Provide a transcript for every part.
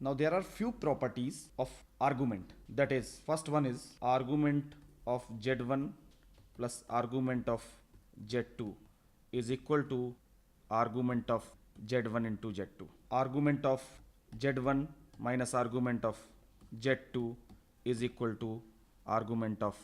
Now there are few properties of argument. That is, first one is argument of Z1 plus argument of Z2 is equal to argument of Z1 into Z2. Argument of Z1 minus argument of Z2 is equal to argument of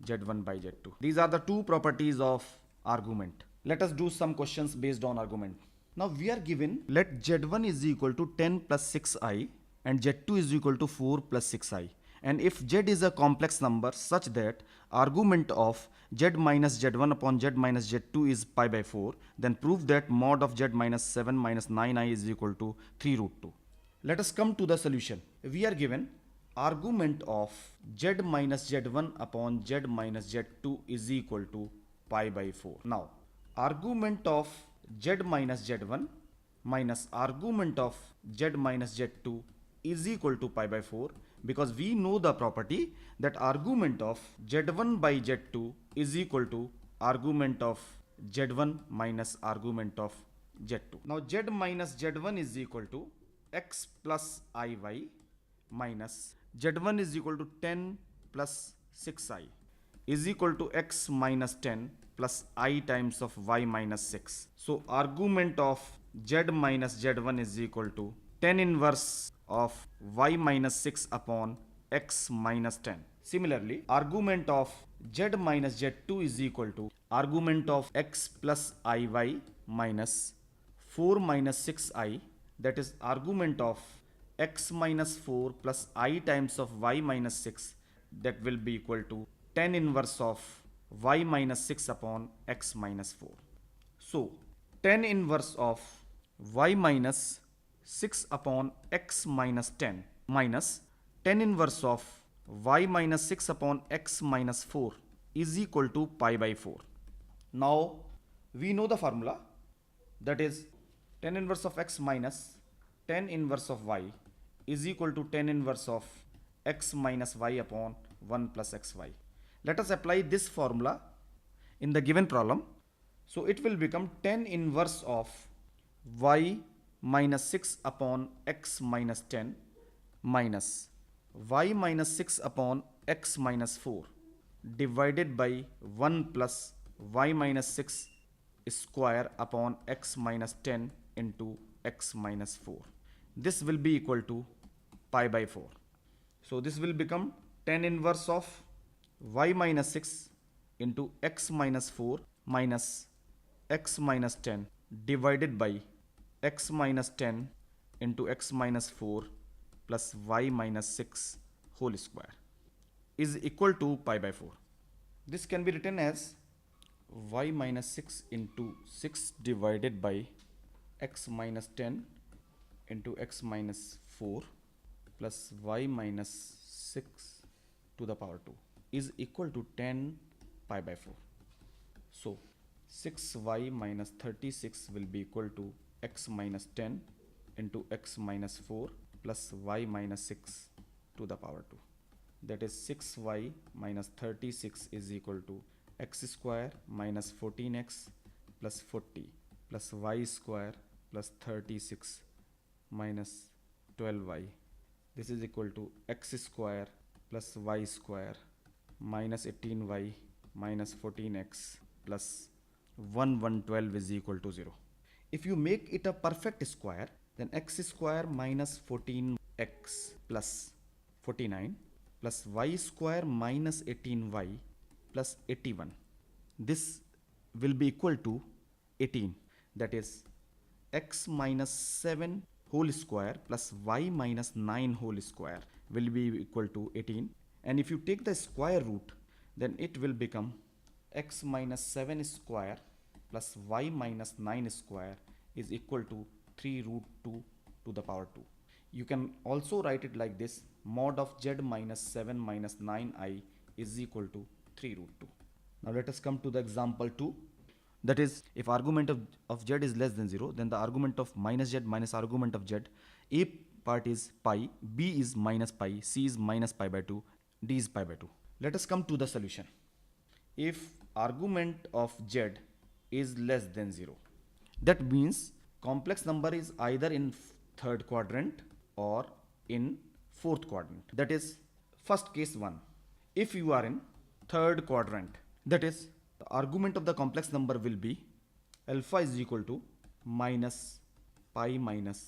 Z1 by Z2. These are the two properties of argument. Let us do some questions based on argument. Now we are given, let Z1 is equal to 10 plus 6i and Z2 is equal to 4 plus 6i. And if Z is a complex number such that argument of Z minus Z1 upon Z minus Z2 is pi by 4, then prove that mod of Z minus 7 minus 9i is equal to 3 root 2. Let us come to the solution. We are given argument of Z minus Z1 upon Z minus Z2 is equal to pi by 4. Now, argument of Z minus Z1 minus argument of Z minus Z2 is equal to pi by 4, because we know the property that argument of Z1 by Z2 is equal to argument of Z1 minus argument of Z2. Now Z minus Z1 is equal to x plus iy minus Z1 is equal to 10 plus 6i is equal to x minus 10 plus I times of y minus 6. So argument of Z minus Z1 is equal to 10 inverse of y minus 6 upon x minus 10. Similarly, argument of Z minus Z2 is equal to argument of x plus iy minus 4 minus 6i, that is argument of x minus 4 plus I times of y minus 6, that will be equal to 10 inverse of y minus 6 upon x minus 4. So 10 inverse of y minus 6 upon x minus 10 minus 10 inverse of y minus 6 upon x minus 4 is equal to pi by 4. Now we know the formula, that is 10 inverse of x minus 10 inverse of y is equal to 10 inverse of x minus y upon 1 plus xy. Let us apply this formula in the given problem. So it will become 10 inverse of y minus 6 upon x minus 10 minus y minus 6 upon x minus 4 divided by 1 plus y minus 6 square upon x minus 10 into x minus 4. This will be equal to pi by 4. So this will become 10 inverse of y minus 6 into x minus 4 minus x minus 10 divided by x minus 10 into x minus 4 plus y minus 6 whole square is equal to pi by 4. This can be written as y minus 6 into 6 divided by x minus 10 into x minus 4 plus y minus 6 to the power 2 is equal to 10 pi by 4. So 6y minus 36 will be equal to x minus 10 into x minus 4 plus y minus 6 to the power 2. That is 6y minus 36 is equal to x square minus 14x plus 40 plus y square plus 36 minus 12y. This is equal to x square plus y square minus 18y minus 14x plus 112 is equal to 0. If you make it a perfect square, then x square minus 14x plus 49 plus y square minus 18y plus 81. This will be equal to 18. That is x minus 7 whole square plus y minus 9 whole square will be equal to 18. And if you take the square root, then it will become x minus 7 square plus y minus 9 square is equal to 3 root 2 to the power 2. You can also write it like this: mod of z minus 7 minus 9i is equal to 3 root 2. Now let us come to the example 2. That is, if argument of z is less than 0, then the argument of minus z minus argument of z, a part is pi, b is minus pi, c is minus pi by 2, d is pi by 2. Let us come to the solution. If argument of z is less than 0, that means complex number is either in third quadrant or in fourth quadrant. That is first case 1. If you are in third quadrant, that is the argument of the complex number will be alpha is equal to minus pi minus.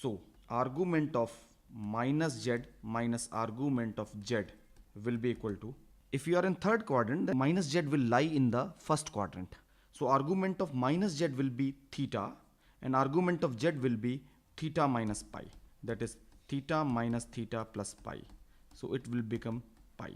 So argument of minus z minus argument of z will be equal to, if you are in third quadrant, the minus z will lie in the first quadrant. So argument of minus z will be theta and argument of z will be theta minus pi. That is theta minus theta plus pi. So it will become pi.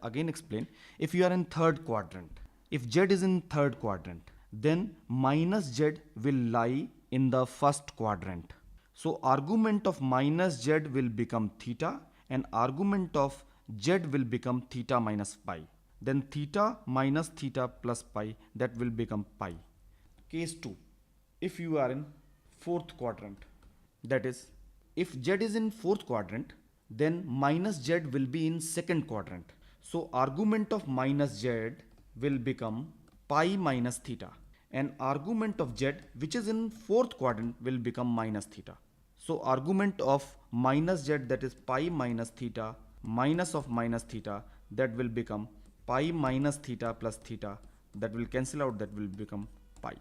Again explain, if you are in third quadrant, if z is in third quadrant, then minus z will lie in the first quadrant. So argument of minus z will become theta and argument of z will become theta minus pi. Then theta minus theta plus pi, that will become pi. Case 2. If you are in fourth quadrant, that is if z is in fourth quadrant, then minus z will be in second quadrant. So argument of minus z will become pi minus theta and argument of z which is in fourth quadrant will become minus theta. So argument of minus z, that is pi minus theta minus of minus theta, that will become pi minus theta plus theta, that will cancel out, that will become pi.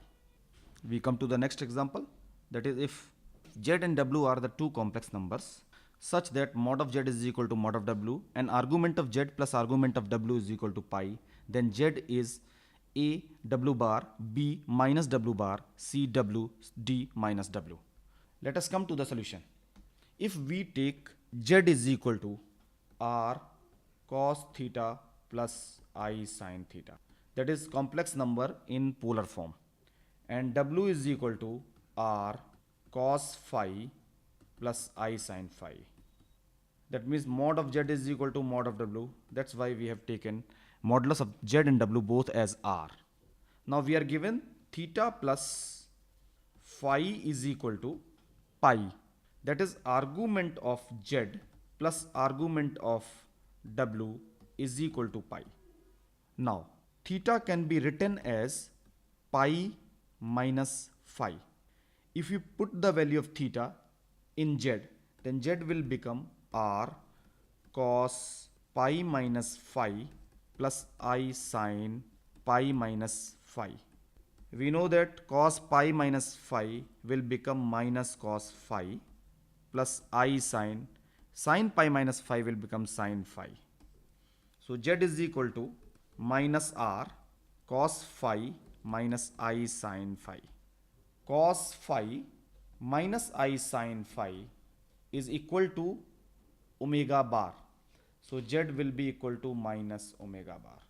We come to the next example, that is if z and w are the two complex numbers such that mod of z is equal to mod of w and argument of z plus argument of w is equal to pi, then z is a w bar, b minus w bar, c w, d minus w. Let us come to the solution. If we take z is equal to r cos theta plus I sin theta, that is complex number in polar form, and w is equal to r cos phi plus I sin phi. That means mod of z is equal to mod of w. That's why we have taken modulus of z and w both as r. Now we are given theta plus phi is equal to pi. That is argument of z plus argument of w is equal to pi. Now theta can be written as pi minus phi. If you put the value of theta in z, then z will become r cos pi minus phi plus I sin pi minus phi. We know that cos pi minus phi will become minus cos phi plus I sin pi minus phi will become sin phi. So z is equal to minus r cos phi minus I sin phi. Cos phi minus I sin phi is equal to omega bar. So z will be equal to minus omega bar.